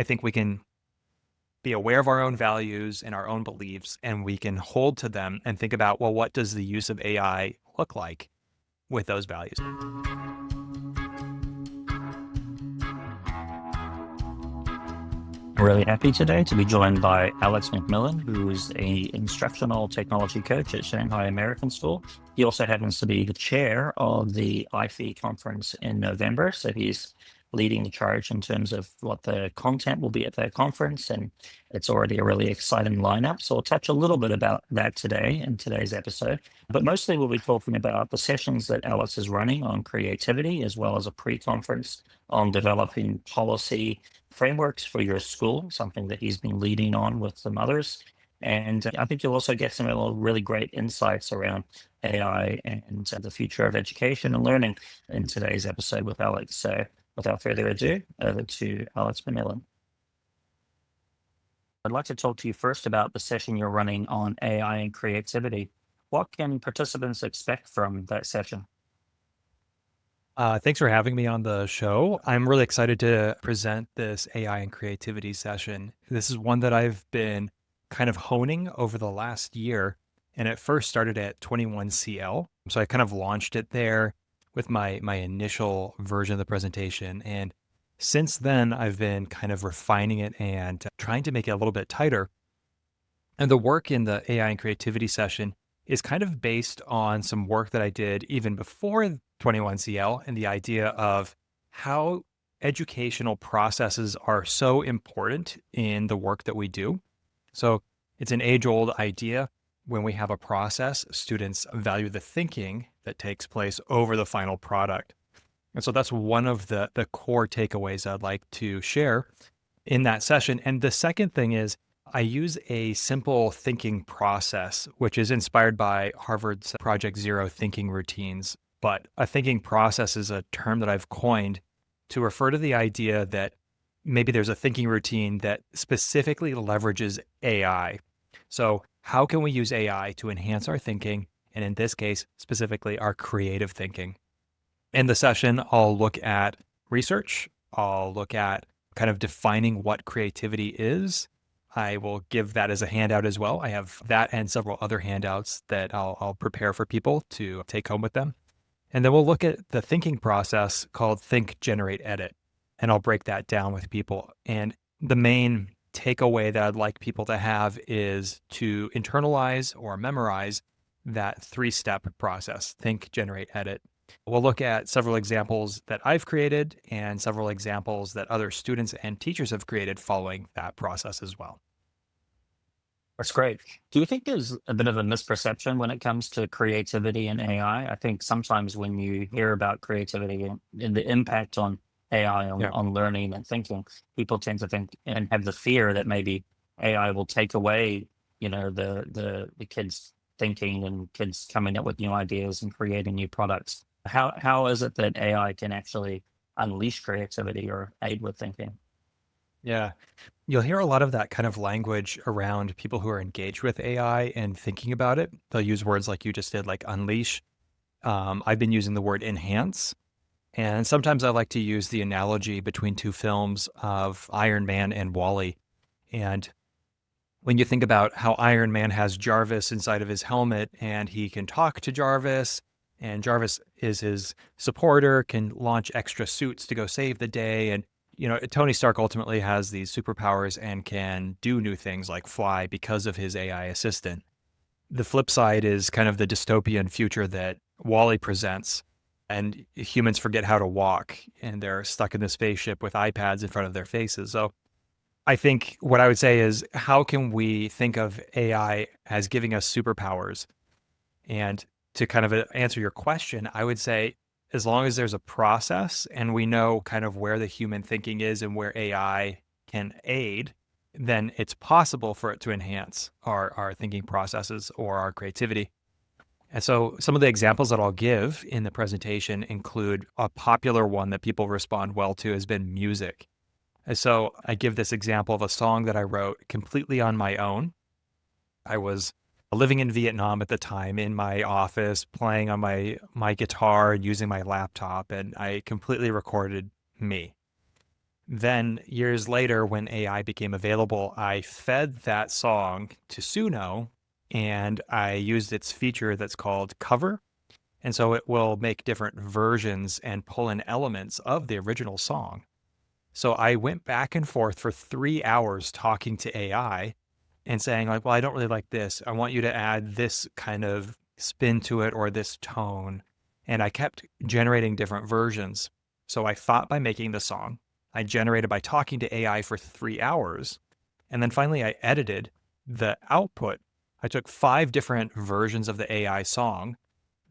I think we can be aware of our own values and our own beliefs, and we can hold to them and think about, well, what does the use of AI look like with those values? I'm really happy today to be joined by Alex McMillan, who is a Instructional Technology Coach at Shanghai American School. He also happens to be the chair of the AIFE Conference in November, so he's leading the charge in terms of what the content will be at that conference, and it's already a really exciting lineup. So we'll touch a little bit about that today in today's episode, but mostly we'll be talking about the sessions that Alex is running on creativity, as well as a pre-conference on developing policy frameworks for your school, something that he's been leading on with some others. And I think you'll also get some really great insights around AI and the future of education and learning in today's episode with Alex. So without further ado, over to Alex McMillan. I'd like to talk to you first about the session you're running on AI and creativity. What can participants expect from that session? Thanks for having me on the show. I'm really excited to present this AI and creativity session. This is one that I've been kind of honing over the last year, and it first started at 21CL. So I kind of launched it there with my initial version of the presentation. And since then, I've been kind of refining it and trying to make it a little bit tighter. And the work in the AI and creativity session is kind of based on some work that I did even before 21CL, and the idea of how educational processes are so important in the work that we do. So it's an age-old idea. When we have a process, students value the thinking that takes place over the final product. And so that's one of the core takeaways I'd like to share in that session. And the second thing is I use a simple thinking process, which is inspired by Harvard's Project Zero thinking routines. But a thinking process is a term that I've coined to refer to the idea that maybe there's a thinking routine that specifically leverages AI. So how can we use AI to enhance our thinking? And in this case, specifically our creative thinking. In the session, I'll look at research. I'll look at kind of defining what creativity is. I will give that as a handout as well. I have that and several other handouts that I'll prepare for people to take home with them. And then we'll look at the thinking process called Think, Generate, Edit. And I'll break that down with people. And the main takeaway that I'd like people to have is to internalize or memorize that 3-step process: think, generate, edit. We'll look at several examples that I've created and several examples that other students and teachers have created following that process as well. That's great. Do you think there's a bit of a misperception when it comes to creativity and AI? I think sometimes when you hear about creativity and the impact on AI Yeah. on learning and thinking, people tend to think and have the fear that maybe AI will take away, the kids thinking and kids coming up with new ideas and creating new products. How is it that AI can actually unleash creativity or aid with thinking? Yeah. You'll hear a lot of that kind of language around people who are engaged with AI and thinking about it. They'll use words like you just did, like unleash. I've been using the word enhance. And sometimes I like to use the analogy between two films of Iron Man and Wall-E. And when you think about how Iron Man has Jarvis inside of his helmet and he can talk to Jarvis, and Jarvis is his supporter, can launch extra suits to go save the day. And, Tony Stark ultimately has these superpowers and can do new things like fly because of his AI assistant. The flip side is kind of the dystopian future that Wall-E presents, and humans forget how to walk and they're stuck in the spaceship with iPads in front of their faces. So I think what I would say is, how can we think of AI as giving us superpowers? And to kind of answer your question, I would say, as long as there's a process and we know kind of where the human thinking is and where AI can aid, then it's possible for it to enhance our thinking processes or our creativity. And so some of the examples that I'll give in the presentation include a popular one that people respond well to has been music. And so I give this example of a song that I wrote completely on my own. I was living in Vietnam at the time, in my office, playing on my guitar and using my laptop, and I completely recorded me. Then years later, when AI became available, I fed that song to Suno and I used its feature that's called cover. And so it will make different versions and pull in elements of the original song. So I went back and forth for 3 hours talking to AI and saying, like, well, I don't really like this. I want you to add this kind of spin to it or this tone. And I kept generating different versions. So I thought by making the song, I generated by talking to AI for 3 hours. And then finally, I edited the output. I took 5 different versions of the AI song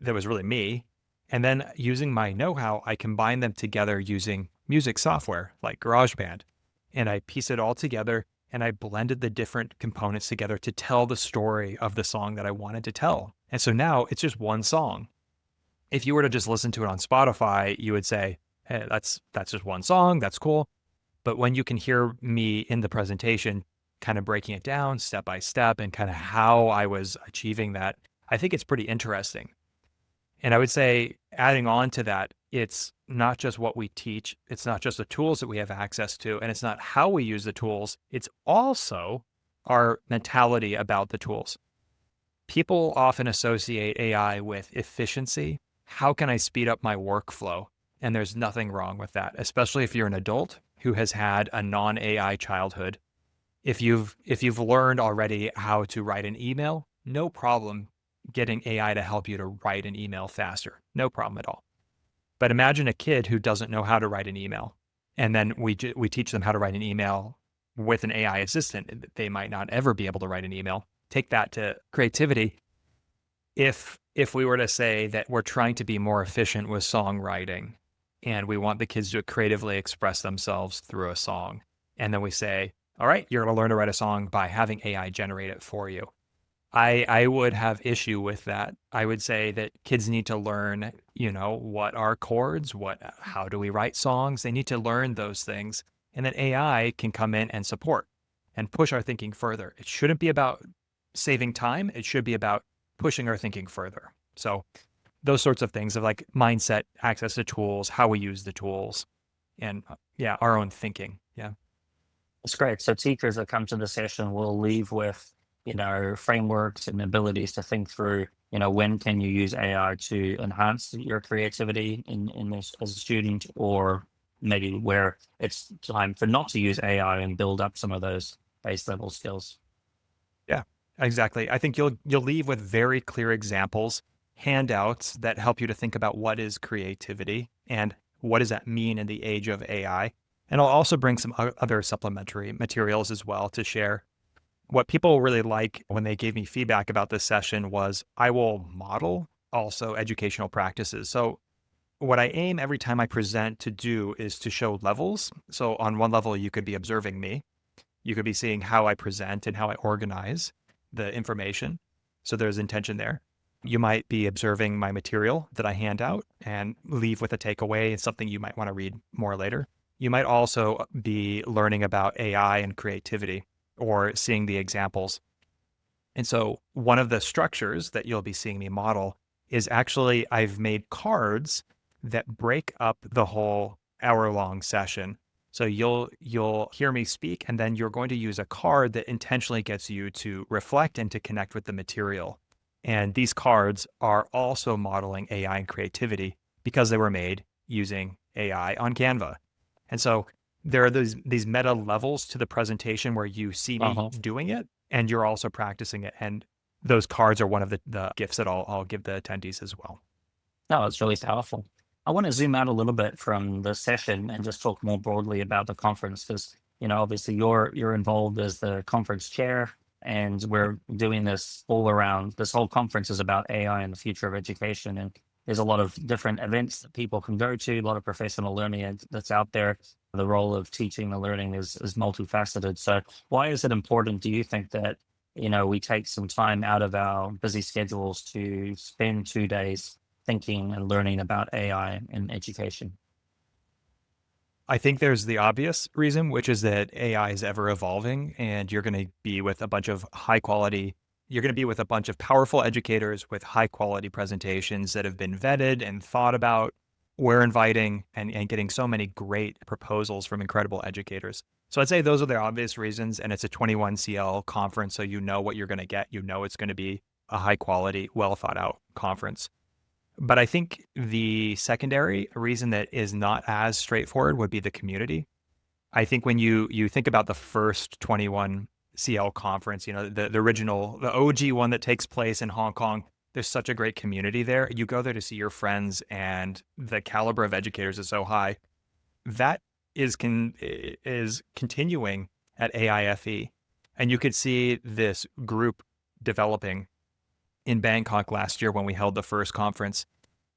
that was really me. And then using my know-how, I combined them together using music software like GarageBand. And I pieced it all together and I blended the different components together to tell the story of the song that I wanted to tell. And so now it's just one song. If you were to just listen to it on Spotify, you would say, hey, that's just one song, that's cool. But when you can hear me in the presentation, kind of breaking it down step by step and kind of how I was achieving that, I think it's pretty interesting. And I would say, adding on to that, it's not just what we teach, it's not just the tools that we have access to, and it's not how we use the tools, it's also our mentality about the tools. People often associate AI with efficiency. How can I speed up my workflow? And there's nothing wrong with that, especially if you're an adult who has had a non-AI childhood. If you've learned already how to write an email, no problem getting AI to help you to write an email faster. No problem at all. But imagine a kid who doesn't know how to write an email, and then we teach them how to write an email with an AI assistant. They might not ever be able to write an email. Take that to creativity. If we were to say that we're trying to be more efficient with songwriting, and we want the kids to creatively express themselves through a song, and then we say, all right, you're going to learn to write a song by having AI generate it for you. I would have issue with that. I would say that kids need to learn, what are chords, how do we write songs? They need to learn those things. And then AI can come in and support and push our thinking further. It shouldn't be about saving time. It should be about pushing our thinking further. So those sorts of things of like mindset, access to tools, how we use the tools, and yeah, our own thinking. Yeah. It's great. So teachers that come to the session will leave with, frameworks and abilities to think through, when can you use AI to enhance your creativity in this as a student, or maybe where it's time for not to use AI and build up some of those base level skills. Yeah, exactly. I think you'll leave with very clear examples, handouts that help you to think about what is creativity and what does that mean in the age of AI. And I'll also bring some other supplementary materials as well to share. What people really like when they gave me feedback about this session was I will model also educational practices. So what I aim every time I present to do is to show levels. So on one level, you could be observing me. You could be seeing how I present and how I organize the information. So there's intention there. You might be observing my material that I hand out and leave with a takeaway and something you might want to read more later. You might also be learning about AI and creativity or seeing the examples. And so one of the structures that you'll be seeing me model is actually I've made cards that break up the whole hour-long session. So you'll hear me speak, and then you're going to use a card that intentionally gets you to reflect and to connect with the material. And these cards are also modeling AI and creativity because they were made using AI on Canva. And so there are these meta levels to the presentation where you see me doing it, and you're also practicing it. And those cards are one of the gifts that I'll give the attendees as well. No, it's really powerful. I want to zoom out a little bit from the session and just talk more broadly about the conference because, obviously you're involved as the conference chair, and we're doing this all around. This whole conference is about AI and the future of education, and there's a lot of different events that people can go to, a lot of professional learning that's out there. The role of teaching and learning is multifaceted. So why is it important, do you think, that, we take some time out of our busy schedules to spend 2 days thinking and learning about AI in education? I think there's the obvious reason, which is that AI is ever evolving and you're going to be with a bunch of you're going to be with a bunch of powerful educators with high quality presentations that have been vetted and thought about. we're inviting and getting so many great proposals from incredible educators. So I'd say those are the obvious reasons. And it's a 21 CL conference. So you know what you're going to get. You know it's going to be a high quality, well thought out conference. But I think the secondary reason that is not as straightforward would be the community. I think when you think about the first 21 CL conference, the original, the OG one that takes place in Hong Kong, there's such a great community there. You go there to see your friends, and the caliber of educators is so high. That is continuing at AIFE, and you could see this group developing in Bangkok last year when we held the first conference,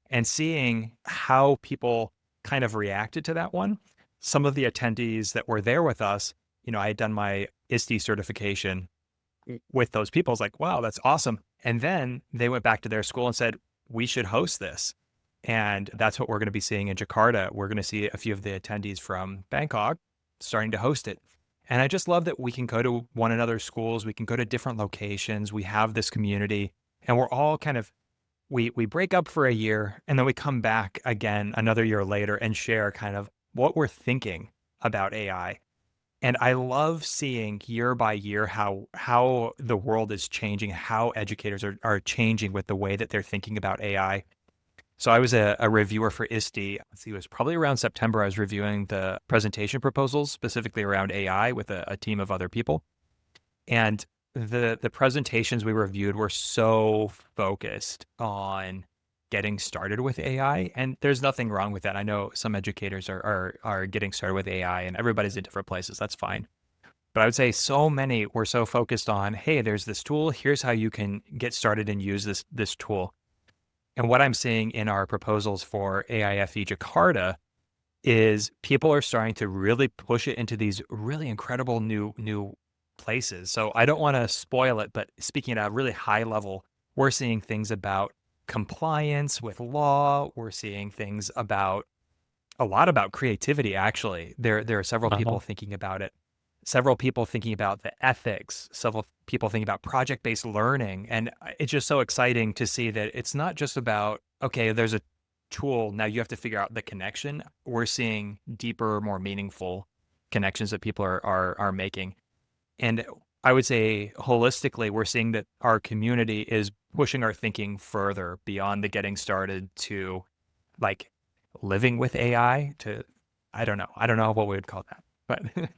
and seeing how people kind of reacted to that one. Some of the attendees that were there with us, I had done my ISTE certification with those people. I was like, wow, that's awesome. And then they went back to their school and said, we should host this. And that's what we're going to be seeing in Jakarta. We're going to see a few of the attendees from Bangkok starting to host it. And I just love that we can go to one another's schools. We can go to different locations. We have this community, and we're all kind of, we break up for a year, and then we come back again another year later and share kind of what we're thinking about AI. And I love seeing year by year how the world is changing, how educators are changing with the way that they're thinking about AI. So I was a reviewer for ISTE. Let's see, it was probably around September. I was reviewing the presentation proposals specifically around AI with a team of other people. And the presentations we reviewed were so focused on getting started with AI. And there's nothing wrong with that. I know some educators are getting started with AI, and everybody's in different places. That's fine. But I would say so many were so focused on, hey, there's this tool. Here's how you can get started and use this tool. And what I'm seeing in our proposals for AIFE Jakarta is people are starting to really push it into these really incredible new places. So I don't want to spoil it, but speaking at a really high level, we're seeing things about compliance with law. We're seeing things about a lot about creativity, actually. There are several people thinking about it. Several people thinking about the ethics, several people thinking about project-based learning. And it's just so exciting to see that it's not just about, okay, there's a tool, now you have to figure out the connection. We're seeing deeper, more meaningful connections that people are making. And I would say holistically, we're seeing that our community is pushing our thinking further beyond the getting started to like living with AI to, I don't know what we would call that, but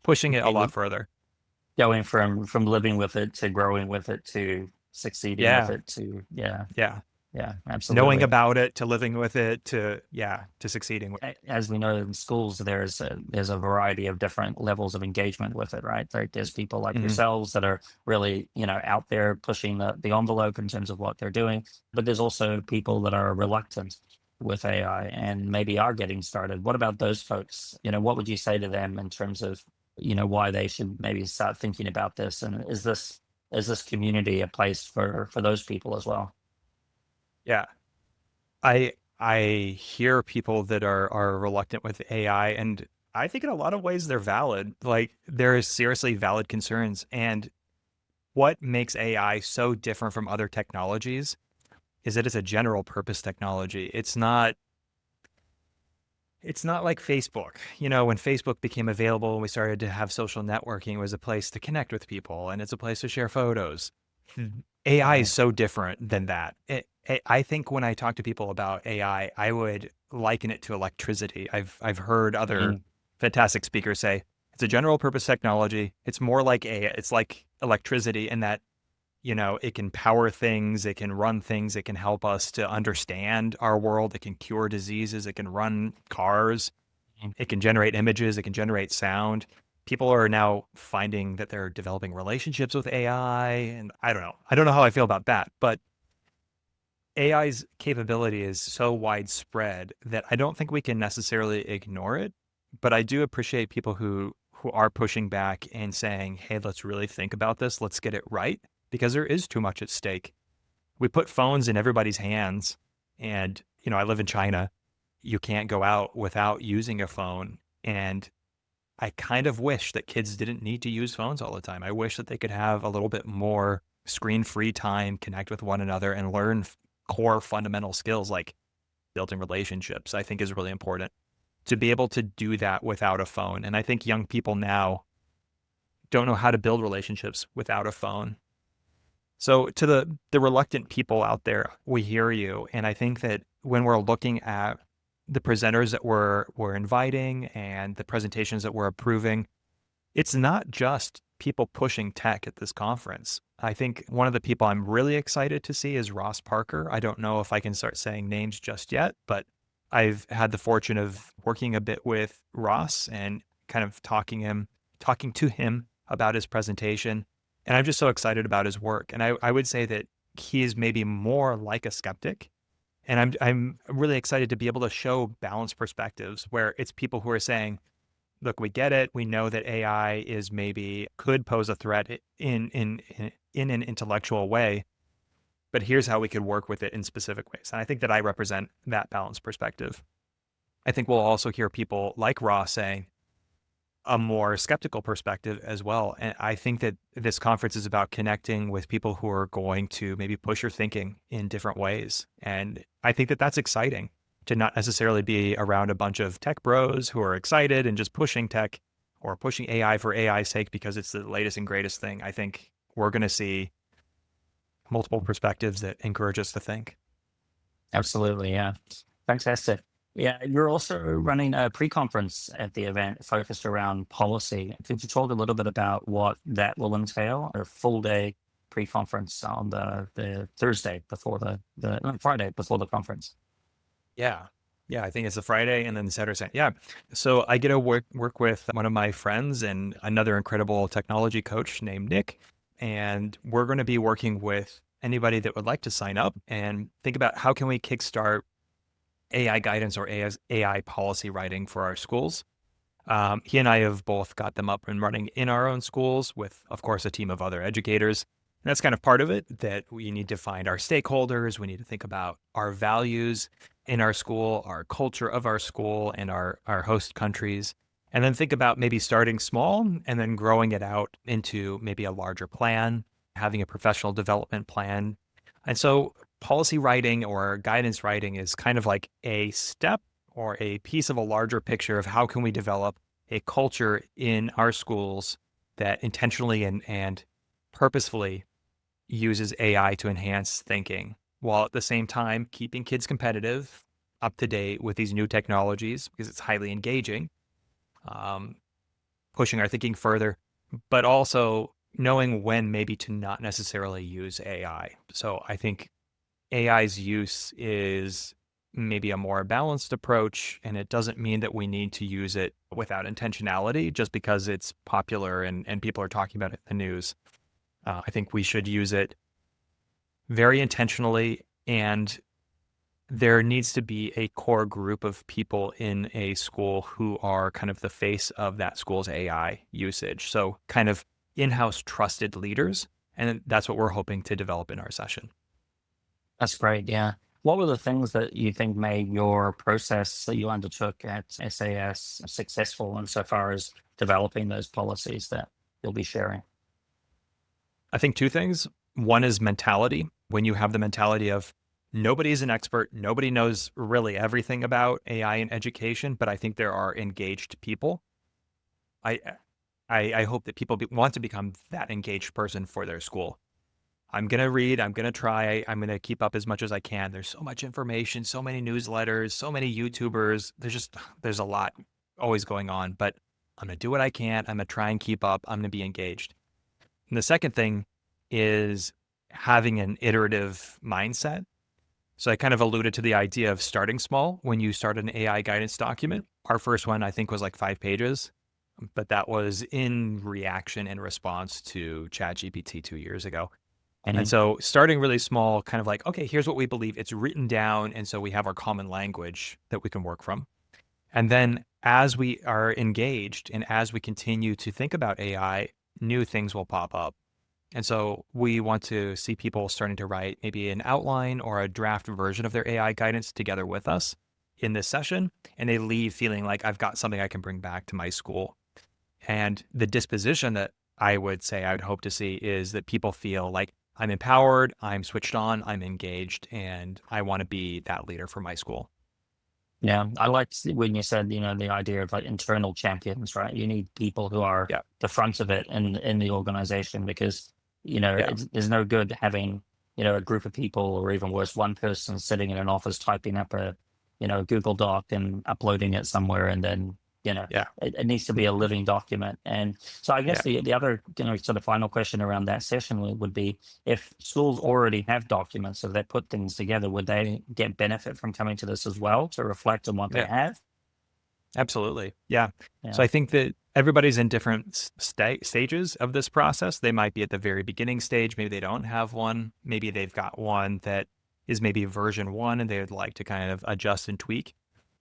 pushing it a lot further. Going from living with it to growing with it to succeeding with it to absolutely. Knowing about it to living with it to succeeding with it. As we know in schools, there's a variety of different levels of engagement with it, right? There's people like yourselves that are really out there pushing the envelope in terms of what they're doing, but there's also people that are reluctant with AI and maybe are getting started. What about those folks? What would you say to them in terms of why they should maybe start thinking about this? And is this community a place for those people as well? Yeah. I hear people that are reluctant with AI, and I think in a lot of ways they're valid. Like there is seriously valid concerns. And what makes AI so different from other technologies is that it's a general purpose technology. It's not like Facebook. When Facebook became available and we started to have social networking, it was a place to connect with people and it's a place to share photos. AI is so different than that. I think when I talk to people about AI, I would liken it to electricity. I've heard other fantastic speakers say it's a general purpose technology. It's more like it's like electricity in that, it can power things, it can run things, it can help us to understand our world, it can cure diseases, it can run cars, it can generate images, it can generate sound. People are now finding that they're developing relationships with AI, and I don't know how I feel about that, but AI's capability is so widespread that I don't think we can necessarily ignore it, but I do appreciate people who are pushing back and saying, hey, let's really think about this, let's get it right, because there is too much at stake. We put phones in everybody's hands, and I live in China. You can't go out without using a phone, and I kind of wish that kids didn't need to use phones all the time. I wish that they could have a little bit more screen-free time, connect with one another, and learn core fundamental skills like building relationships, I think is really important to be able to do that without a phone. And I think young people now don't know how to build relationships without a phone. So to the reluctant people out there, we hear you. And I think that when we're looking at the presenters that we're inviting and the presentations that we're approving, it's not just people pushing tech at this conference. I think one of the people I'm really excited to see is Ross Parker. I don't know if I can start saying names just yet, but I've had the fortune of working a bit with Ross and kind of talking to him about his presentation. And I'm just so excited about his work. And I would say that he is maybe more like a skeptic. And I'm really excited to be able to show balanced perspectives where it's people who are saying, look, we get it. We know that AI is maybe could pose a threat in an intellectual way, but here's how we could work with it in specific ways. And I think that I represent that balanced perspective. I think we'll also hear people like Ross saying a more skeptical perspective as well. And I think that this conference is about connecting with people who are going to maybe push your thinking in different ways. And I think that that's exciting to not necessarily be around a bunch of tech bros who are excited and just pushing tech or pushing AI for AI's sake because it's the latest and greatest thing. I think we're going to see multiple perspectives that encourage us to think. Absolutely. Yeah. Fantastic. Yeah. You're also running a pre-conference at the event focused around policy. Could you talk a little bit about what that will entail? A full day pre-conference on the Thursday before the Friday before the conference. Yeah. Yeah, I think it's a Friday and then Saturday. Yeah. So I get to work with one of my friends and another incredible technology coach named Nick. And we're going to be working with anybody that would like to sign up and think about how can we kickstart AI guidance or AI policy writing for our schools. He and I have both got them up and running in our own schools with, of course, a team of other educators. And that's kind of part of it, that we need to find our stakeholders. We need to think about our values in our school, our culture of our school, and our host countries. And then think about maybe starting small and then growing it out into maybe a larger plan, having a professional development plan. And so policy writing or guidance writing is kind of like a step or a piece of a larger picture of how can we develop a culture in our schools that intentionally and purposefully uses AI to enhance thinking, while at the same time keeping kids competitive, up to date with these new technologies because it's highly engaging, pushing our thinking further, but also knowing when maybe to not necessarily use AI. So I think AI's use is maybe a more balanced approach, and it doesn't mean that we need to use it without intentionality just because it's popular and people are talking about it in the news. I think we should use it very intentionally, and there needs to be a core group of people in a school who are kind of the face of that school's AI usage. So kind of in-house trusted leaders. And that's what we're hoping to develop in our session. That's great. Yeah. What were the things that you think made your process that you undertook at SAS successful insofar as developing those policies that you'll be sharing? I think two things. One is mentality. When you have the mentality of nobody's an expert, nobody knows really everything about AI in education, but I think there are engaged people. I hope that people want to become that engaged person for their school. I'm going to read, I'm going to try, I'm going to keep up as much as I can. There's so much information, so many newsletters, so many YouTubers. There's a lot always going on, but I'm going to do what I can. I'm going to try and keep up. I'm going to be engaged. And the second thing is having an iterative mindset. So I kind of alluded to the idea of starting small when you start an AI guidance document. Our first one, I think, was like 5 pages, but that was in reaction and response to ChatGPT 2 years ago. And so starting really small, kind of like, okay, here's what we believe. It's written down. And so we have our common language that we can work from. And then as we are engaged and as we continue to think about AI, new things will pop up. And so we want to see people starting to write maybe an outline or a draft version of their AI guidance together with us in this session. And they leave feeling like I've got something I can bring back to my school. And the disposition that I would say I would hope to see is that people feel like I'm empowered, I'm switched on, I'm engaged, and I want to be that leader for my school. Yeah, I like when you said, the idea of like internal champions, right? You need people who are Yeah. the front of it in the organization because, Yeah. there's no good having, a group of people or even worse, one person sitting in an office typing up a, Google Doc and uploading it somewhere and then, Yeah. it needs to be a living document. And so I guess Yeah. the other, sort of final question around that session would be if schools already have documents, if they put things together, would they get benefit from coming to this as well to reflect on what they Yeah. have? Absolutely. Yeah. So Yeah. I think that everybody's in different stages of this process. They might be at the very beginning stage. Maybe they don't have one. Maybe they've got one that is maybe version one and they would like to kind of adjust and tweak.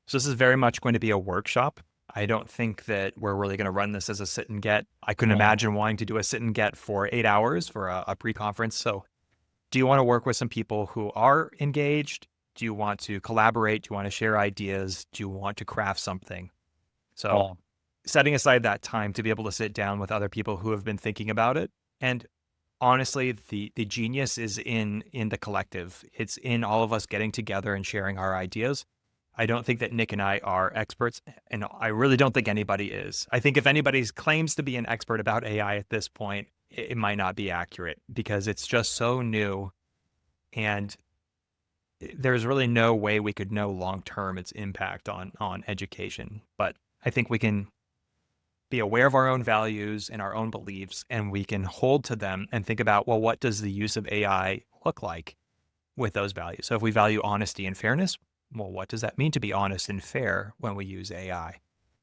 So this is very much going to be a workshop. I don't think that we're really going to run this as a sit and get. I couldn't Yeah. imagine wanting to do a sit and get for 8 hours for a pre-conference. So do you want to work with some people who are engaged? Do you want to collaborate? Do you want to share ideas? Do you want to craft something? So Oh, setting aside that time to be able to sit down with other people who have been thinking about it. And honestly, the genius is in the collective. It's in all of us getting together and sharing our ideas. I don't think that Nick and I are experts, and I really don't think anybody is. I think if anybody claims to be an expert about AI at this point, it might not be accurate because it's just so new, and there's really no way we could know long term its impact on education. But I think we can be aware of our own values and our own beliefs, and we can hold to them and think about, well, what does the use of AI look like with those values? So if we value honesty and fairness, well, what does that mean to be honest and fair when we use AI?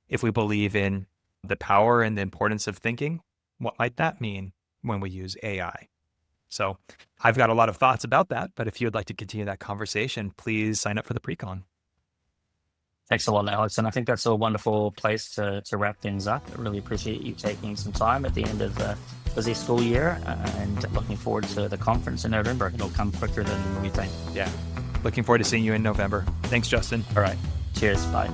If we believe in the power and the importance of thinking, what might that mean when we use AI? So I've got a lot of thoughts about that, but if you would like to continue that conversation, please sign up for the pre-con. thanks a lot, Alex. And I think that's a wonderful place to wrap things up. I really appreciate you taking some time at the end of the busy school year and looking forward to the conference in November. It'll come quicker than we think. Yeah. Looking forward to seeing you in November. Thanks, Justin. All right. Cheers. Bye.